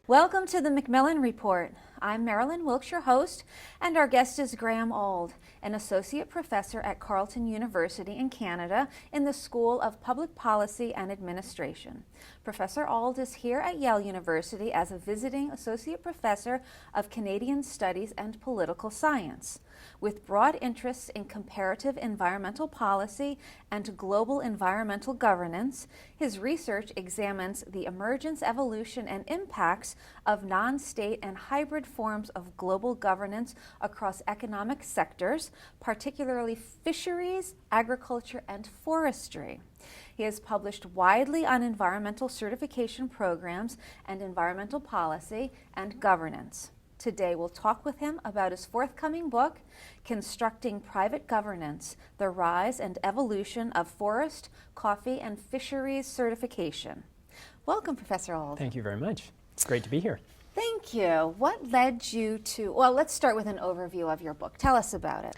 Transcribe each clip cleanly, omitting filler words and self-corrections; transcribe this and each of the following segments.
Welcome to the Macmillan Report. I'm Marilyn Wilkes, your host, and our guest is Graeme Auld, an associate professor at Carleton University in Canada in the School of Public Policy and Administration. Professor Auld is here at Yale University as a visiting associate professor of Canadian Studies and Political Science. With broad interests in comparative environmental policy and global environmental governance, his research examines the emergence, evolution, and impacts of non-state and hybrid forms of global governance across economic sectors, particularly fisheries, agriculture, and forestry. He has published widely on environmental certification programs and environmental policy and governance. Today we'll talk with him about his forthcoming book, Constructing Private Governance, The Rise and Evolution of Forest, Coffee, and Fisheries Certification. Welcome, Professor Auld. Thank you very much. It's great to be here. Thank you. What led you to, well, let's start with an overview of your book. Tell us about it.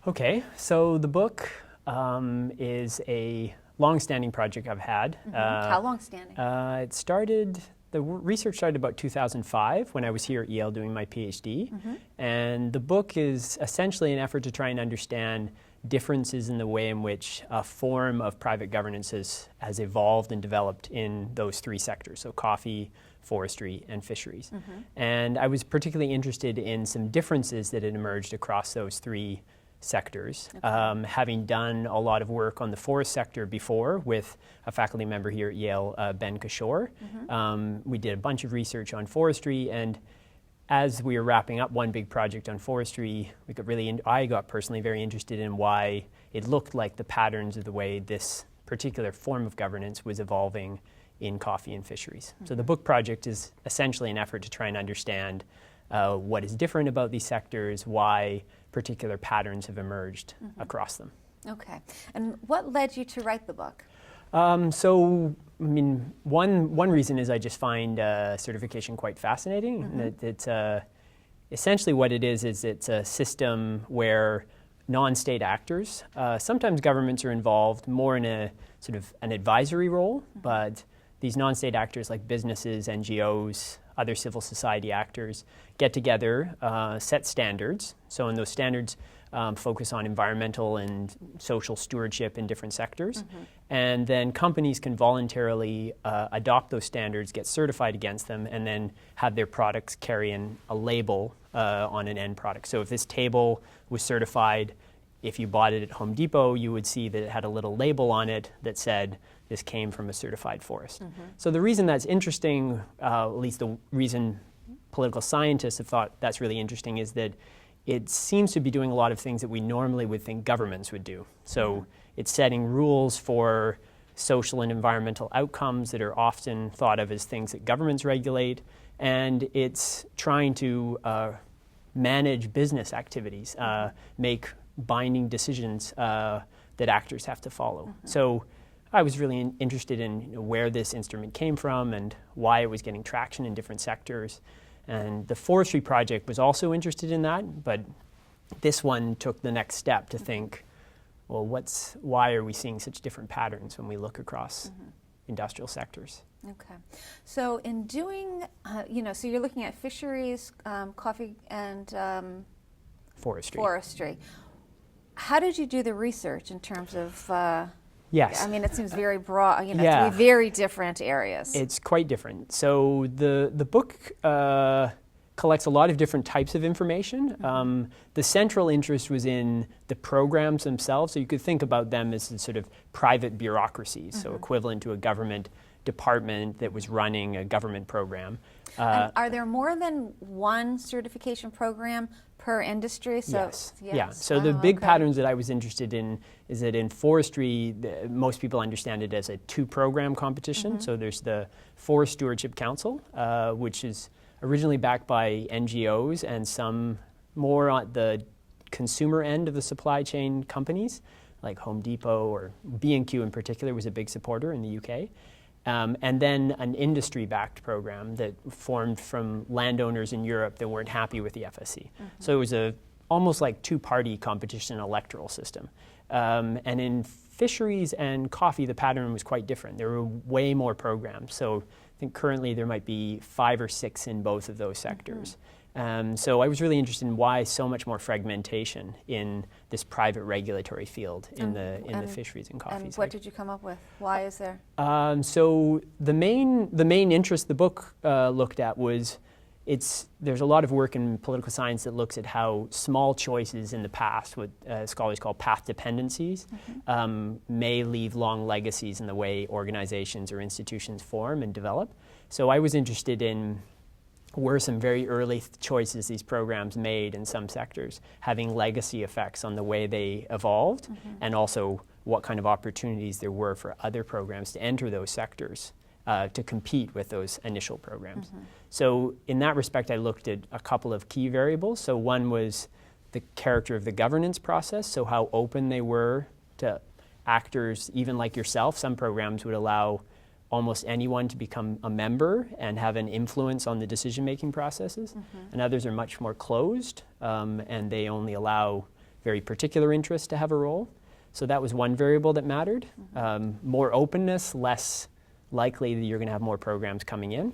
Okay, so the book is a long-standing project I've had. How long-standing? The research started about 2005 when I was here at Yale doing my PhD. And the book is essentially an effort to try and understand differences in the way in which a form of private governance has evolved and developed in those three sectors, so coffee, forestry, and fisheries. And I was particularly interested in some differences that had emerged across those three sectors. Having done a lot of work on the forest sector before with a faculty member here at Yale, Ben Kishore. We did a bunch of research on forestry, and as we were wrapping up one big project on forestry, I got personally very interested in why it looked like the patterns of the way this particular form of governance was evolving in coffee and fisheries. So the book project is essentially an effort to try and understand what is different about these sectors, why particular patterns have emerged across them. Okay. And what led you to write the book? One reason is I just find certification quite fascinating. It's essentially what it is it's a system where non-state actors, sometimes governments are involved more in a sort of an advisory role, but these non-state actors like businesses, NGOs, other civil society actors get together, set standards. So in those standards focus on environmental and social stewardship in different sectors. And then companies can voluntarily adopt those standards, get certified against them, and then have their products carry in a label on an end product. So if this table was certified, if you bought it at Home Depot, you would see that it had a little label on it that said, this came from a certified forest. So the reason that's interesting, at least the reason political scientists have thought that's really interesting, is that it seems to be doing a lot of things that we normally would think governments would do. So it's setting rules for social and environmental outcomes that are often thought of as things that governments regulate, and it's trying to manage business activities, make binding decisions that actors have to follow. So I was really interested in where this instrument came from and why it was getting traction in different sectors. And the forestry project was also interested in that, but this one took the next step to think, well, why are we seeing such different patterns when we look across industrial sectors? Okay. So in doing, so you're looking at fisheries, coffee, and forestry. How did you do the research in terms of... Yes. I mean, it seems very broad, three very different areas. It's quite different. So the book collects a lot of different types of information. The central interest was in the programs themselves. So you could think about them as sort of private bureaucracies, so equivalent to a government department that was running a government program. And are there more than one certification program per industry? So, yes. Yeah. So the big patterns that I was interested in is that in forestry, most people understand it as a two-program competition. So there's the Forest Stewardship Council, which is originally backed by NGOs and some more on the consumer end of the supply chain companies, like Home Depot or B&Q in particular was a big supporter in the UK. And then an industry-backed program that formed from landowners in Europe that weren't happy with the FSC. So it was almost like two-party competition electoral system. And in fisheries and coffee, the pattern was quite different. There were way more programs. So I think currently there might be 5 or 6 in both of those sectors. So I was really interested in why so much more fragmentation in this private regulatory field in the fisheries and coffee sector. What did you come up with? Why is there? So the main interest the book looked at was there's a lot of work in political science that looks at how small choices in the past, what scholars call path dependencies, may leave long legacies in the way organizations or institutions form and develop. So I was interested in were some very early choices these programs made in some sectors having legacy effects on the way they evolved, and also what kind of opportunities there were for other programs to enter those sectors to compete with those initial programs. So in that respect, I looked at a couple of key variables. So one was the character of the governance process, so how open they were to actors, even like yourself. Some programs would allow almost anyone to become a member and have an influence on the decision-making processes, and others are much more closed, and they only allow very particular interests to have a role. So that was one variable that mattered. More openness, less likely that you're going to have more programs coming in.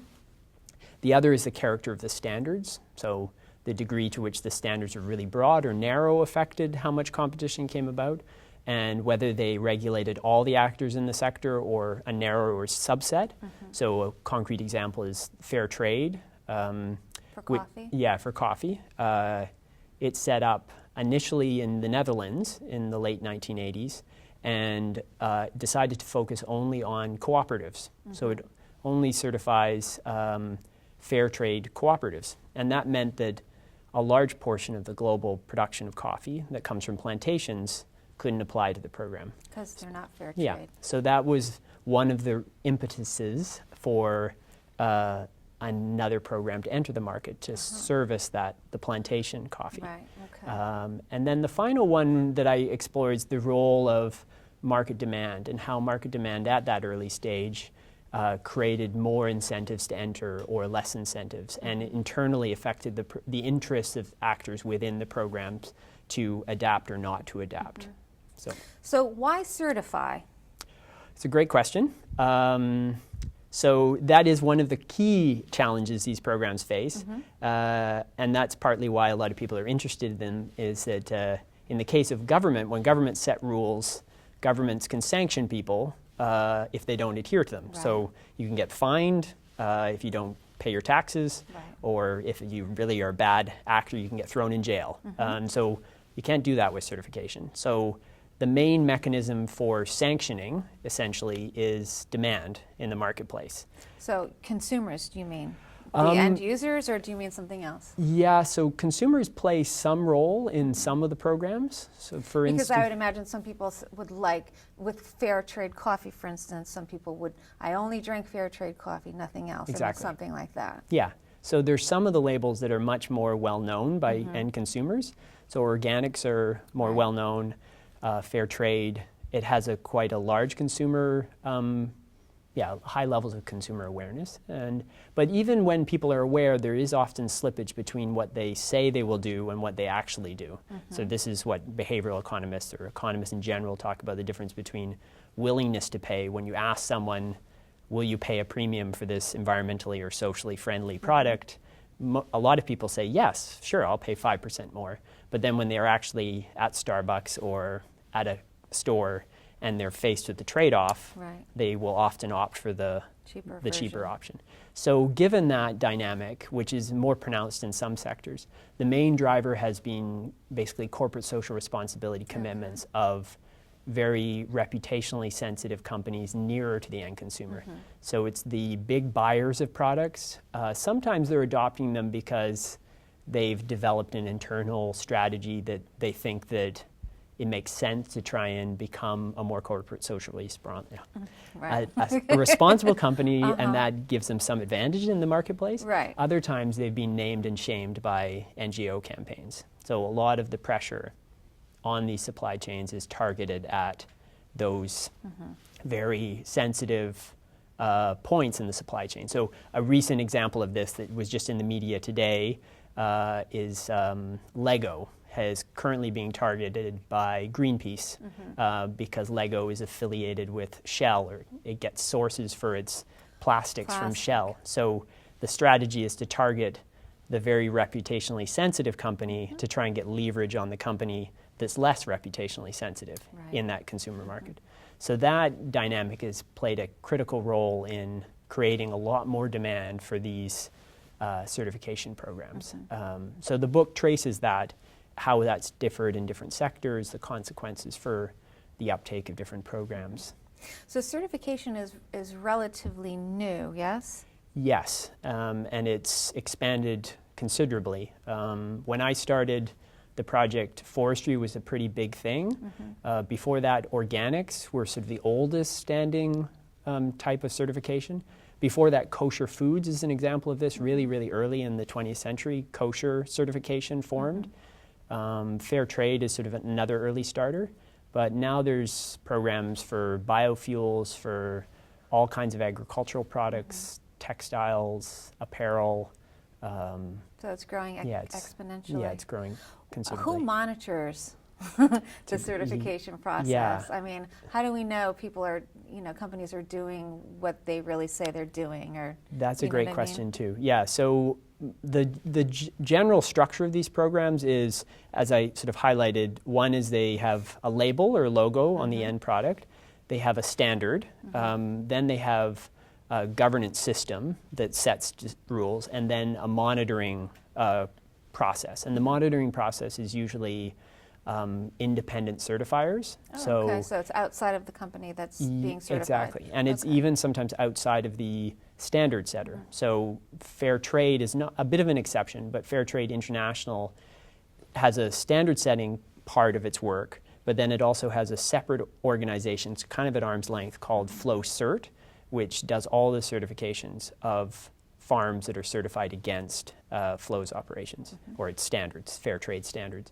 The other is the character of the standards. So the degree to which the standards are really broad or narrow affected how much competition came about, and whether they regulated all the actors in the sector or a narrower subset. So a concrete example is fair trade. For coffee? For coffee. It's set up initially in the Netherlands in the late 1980s and decided to focus only on cooperatives. So it only certifies fair trade cooperatives. And that meant that a large portion of the global production of coffee that comes from plantations couldn't apply to the program. Because they're not fair trade. Yeah, so that was one of the impetuses for another program to enter the market to service the plantation coffee. Right, okay. And then the final one that I explore is the role of market demand and how market demand at that early stage created more incentives to enter or less incentives, and it internally affected the interests of actors within the programs to adapt or not to adapt. So why Certify? It's a great question. So that is one of the key challenges these programs face, and that's partly why a lot of people are interested in them, is that in the case of government, when governments set rules, governments can sanction people if they don't adhere to them. Right. So you can get fined if you don't pay your taxes, or if you really are a bad actor, you can get thrown in jail. So you can't do that with certification. So the main mechanism for sanctioning, essentially, is demand in the marketplace. So consumers, do you mean? The end users, or do you mean something else? Yeah, so consumers play some role in some of the programs. So for instance, because I would imagine some people would like, with fair trade coffee, for instance, some people would, I only drink fair trade coffee, nothing else. Exactly. And it's something like that. Yeah, so there's some of the labels that are much more well-known by end consumers. So organics are more well-known. Fair trade, it has quite a large consumer, high levels of consumer awareness. But even when people are aware, there is often slippage between what they say they will do and what they actually do. So this is what behavioral economists or economists in general talk about, the difference between willingness to pay. When you ask someone, will you pay a premium for this environmentally or socially friendly product? A lot of people say, yes, sure, I'll pay 5% more. But then when they're actually at Starbucks or at a store and they're faced with the trade-off, they will often opt for the cheaper option. So given that dynamic, which is more pronounced in some sectors, the main driver has been basically corporate social responsibility commitments of very reputationally sensitive companies nearer to the end consumer. So it's the big buyers of products. Sometimes they're adopting them because they've developed an internal strategy that they think that it makes sense to try and become a more corporate socially a responsible company, and that gives them some advantage in the marketplace. Other times they've been named and shamed by NGO campaigns. So a lot of the pressure on these supply chains is targeted at those very sensitive points in the supply chain. So a recent example of this that was just in the media today is Lego is currently being targeted by Greenpeace because Lego is affiliated with Shell, or it gets sources for its plastics from Shell. So the strategy is to target the very reputationally sensitive company to try and get leverage on the company that's less reputationally sensitive in that consumer market. So that dynamic has played a critical role in creating a lot more demand for these certification programs. So the book traces that, how that's differed in different sectors, the consequences for the uptake of different programs. So certification is relatively new, yes? Yes, and it's expanded considerably. When I started the project, forestry was a pretty big thing. Before that, organics were sort of the oldest standing type of certification. Before that, kosher foods is an example of this. Really, really early in the 20th century, kosher certification formed. Fair trade is sort of another early starter. But now there's programs for biofuels, for all kinds of agricultural products, textiles, apparel. So it's growing exponentially. Yeah, it's growing considerably. Who monitors the certification process? Yeah. I mean, how do we know people are, companies are doing what they really say they're doing? Or that's a great question too. Yeah. So the general structure of these programs is, as I sort of highlighted, one is they have a label or logo on the end product. They have a standard. Then they have a governance system that sets rules, and then a monitoring process. And the monitoring process is usually independent certifiers. So it's outside of the company that's being certified. Exactly. And it's even sometimes outside of the standard setter. So fair trade is not a bit of an exception, but Fair Trade International has a standard setting part of its work, but then it also has a separate organization, it's kind of at arm's length, called FlowCert, which does all the certifications of farms that are certified against Flow's operations, or its standards, fair trade standards.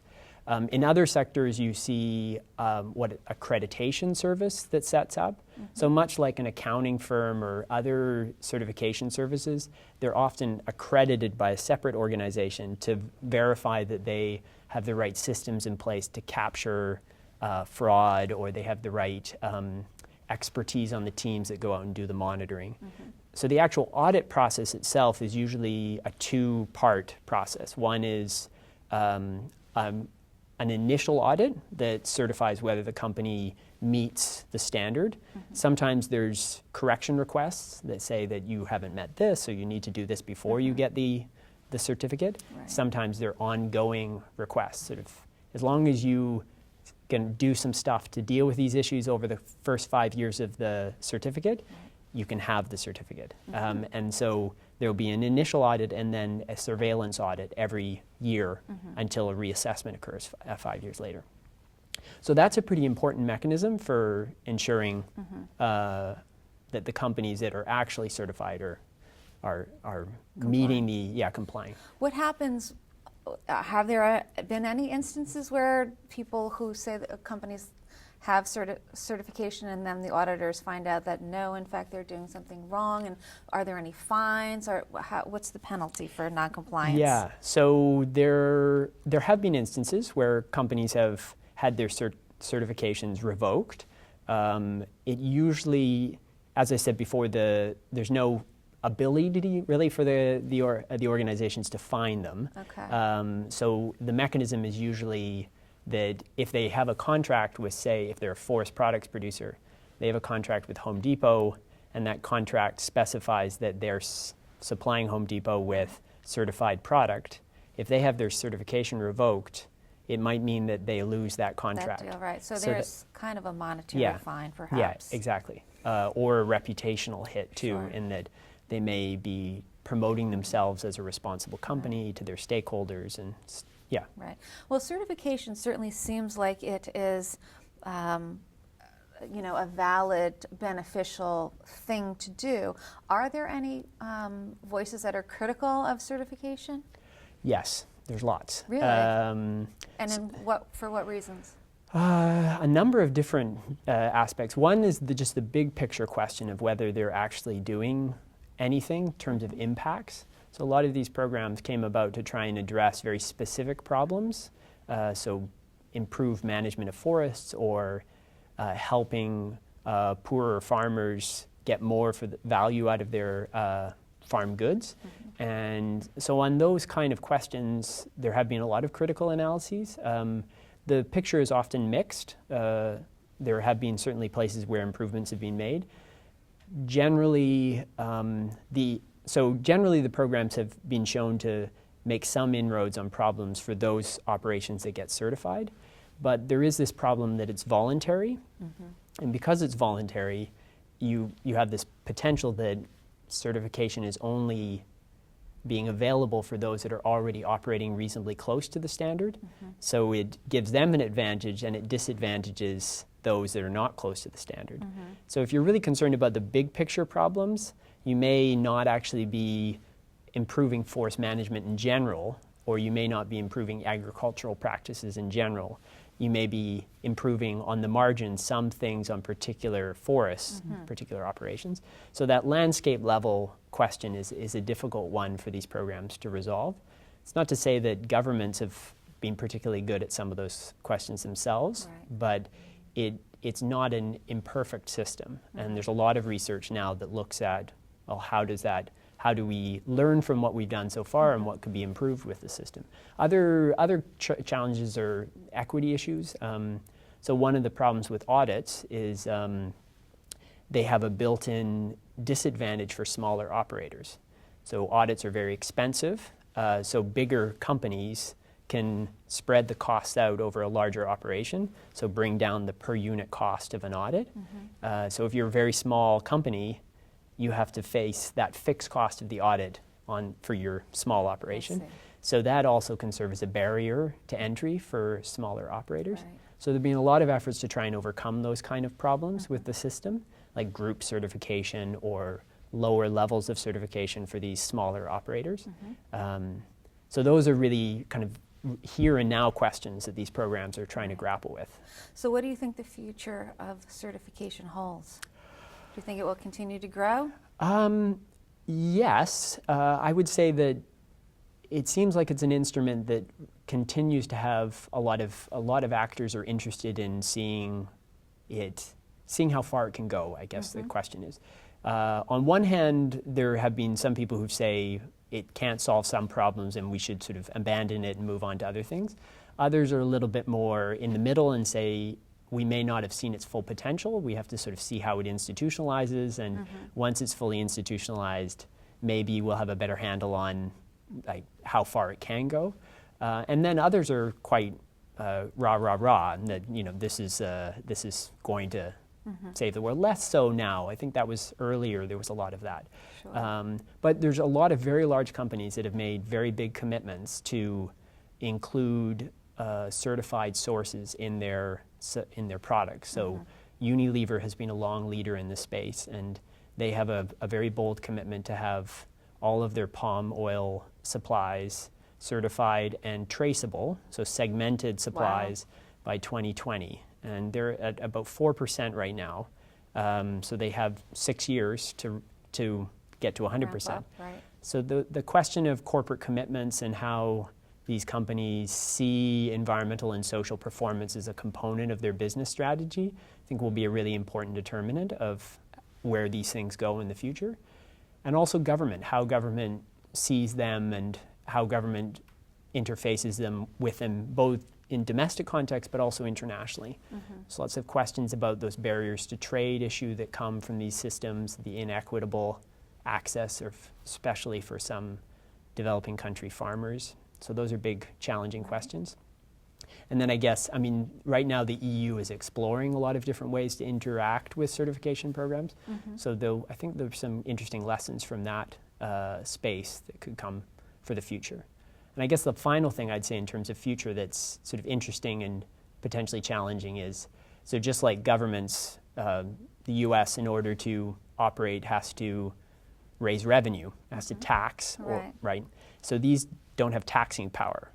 In other sectors, you see what accreditation service that sets up. So much like an accounting firm or other certification services, they're often accredited by a separate organization to verify that they have the right systems in place to capture fraud, or they have the right expertise on the teams that go out and do the monitoring. So the actual audit process itself is usually a two-part process. One is an initial audit that certifies whether the company meets the standard. Sometimes there's correction requests that say that you haven't met this, so you need to do this before you get the certificate. Sometimes they're ongoing requests. Sort of, as long as you can do some stuff to deal with these issues over the first 5 years of the certificate, you can have the certificate. And so there will be an initial audit and then a surveillance audit every year until a reassessment occurs 5 years later. So that's a pretty important mechanism for ensuring that the companies that are actually certified are meeting complying. What happens? Have there been any instances where people who say that companies have certification and then the auditors find out that no, in fact, they're doing something wrong? And are there any fines, or what's the penalty for noncompliance? Yeah, so there have been instances where companies have had their certifications revoked. It usually, as I said before, there's no ability really for the organizations to fine them. So the mechanism is usually that if they have a contract with, say, if they're a forest products producer, they have a contract with Home Depot, and that contract specifies that they're supplying Home Depot with certified product. If they have their certification revoked, it might mean that they lose that contract. That deal, right. So there's kind of a monetary fine, perhaps. Yeah, exactly. Or a reputational hit, too, in that they may be promoting themselves as a responsible company to their stakeholders, and Right. Well, certification certainly seems like it is, a valid, beneficial thing to do. Are there any voices that are critical of certification? Yes, there's lots. Really? And for what reasons? A number of different aspects. One is just the big picture question of whether they're actually doing anything in terms of impacts. So a lot of these programs came about to try and address very specific problems so improve management of forests or helping poorer farmers get more for the value out of their farm goods. And so on those kind of questions, there have been a lot of critical analyses. The picture is often mixed. There have been certainly places where improvements have been made. Generally, the programs have been shown to make some inroads on problems for those operations that get certified. But there is this problem that it's voluntary. And because it's voluntary, you have this potential that certification is only being available for those that are already operating reasonably close to the standard. So it gives them an advantage and it disadvantages those that are not close to the standard. So if you're really concerned about the big picture problems, you may not actually be improving forest management in general, or you may not be improving agricultural practices in general. You may be improving on the margin some things on particular forests, particular operations. So that landscape level question is a difficult one for these programs to resolve. It's not to say that governments have been particularly good at some of those questions themselves, but it's not an imperfect system. And there's a lot of research now that looks at, well, how do we learn from what we've done so far and what could be improved with the system? Other challenges are equity issues. So one of the problems with audits is they have a built-in disadvantage for smaller operators. So audits are very expensive, so bigger companies can spread the costs out over a larger operation, so bring down the per unit cost of an audit. So if you're a very small company, you have to face that fixed cost of the audit for your small operation. So that also can serve as a barrier to entry for smaller operators. So there have been a lot of efforts to try and overcome those kind of problems with the system, like group certification or lower levels of certification for these smaller operators. So those are really kind of here and now questions that these programs are trying to grapple with. So what do you think the future of certification holds? Do you think it will continue to grow? Yes. I would say that it seems like it's an instrument that continues to have a lot of actors are interested in seeing how far it can go, I guess the question is. On one hand, there have been some people who say it can't solve some problems and we should sort of abandon it and move on to other things. Others are a little bit more in the middle and say we may not have seen its full potential. We have to sort of see how it institutionalizes, and once it's fully institutionalized, maybe we'll have a better handle on how far it can go. And then others are quite rah, and that this is going to save the world. Less so now. I think that was earlier. There was a lot of that. But there's a lot of very large companies that have made very big commitments to include certified sources in their products. So Unilever has been a long leader in this space, and they have a very bold commitment to have all of their palm oil supplies certified and traceable, so segmented supplies by 2020. And they're at about 4% right now. So they have 6 years to get to 100%. So the question of corporate commitments and how these companies see environmental and social performance as a component of their business strategy, I think will be a really important determinant of where these things go in the future. And also government, how government sees them and how government interfaces them with them, both in domestic context but also internationally. So lots of questions about those barriers to trade issue that come from these systems, the inequitable access, especially for some developing country farmers. So those are big, challenging questions. And then right now the EU is exploring a lot of different ways to interact with certification programs. So I think there's some interesting lessons from that space that could come for the future. And I guess the final thing I'd say in terms of future that's sort of interesting and potentially challenging is, so just like governments, the US, in order to operate, has to raise revenue, has to tax, right? So these don't have taxing power.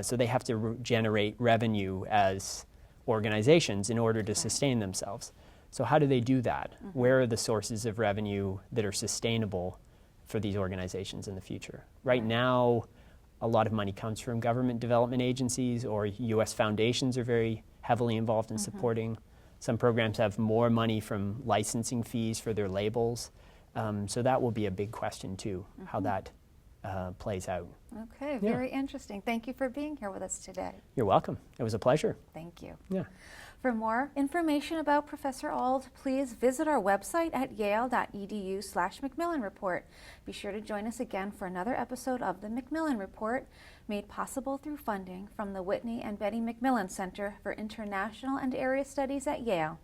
So they have to generate revenue as organizations in order to sustain themselves. So how do they do that? Where are the sources of revenue that are sustainable for these organizations in the future? Right now, a lot of money comes from government development agencies, or U.S. foundations are very heavily involved in supporting. Some programs have more money from licensing fees for their labels. So that will be a big question too, how that plays out. Okay, very interesting. Thank you for being here with us today. You're welcome. It was a pleasure. Thank you. Yeah. For more information about Professor Auld, please visit our website at yale.edu/Macmillan Report. Be sure to join us again for another episode of the Macmillan Report, made possible through funding from the Whitney and Betty Macmillan Center for International and Area Studies at Yale.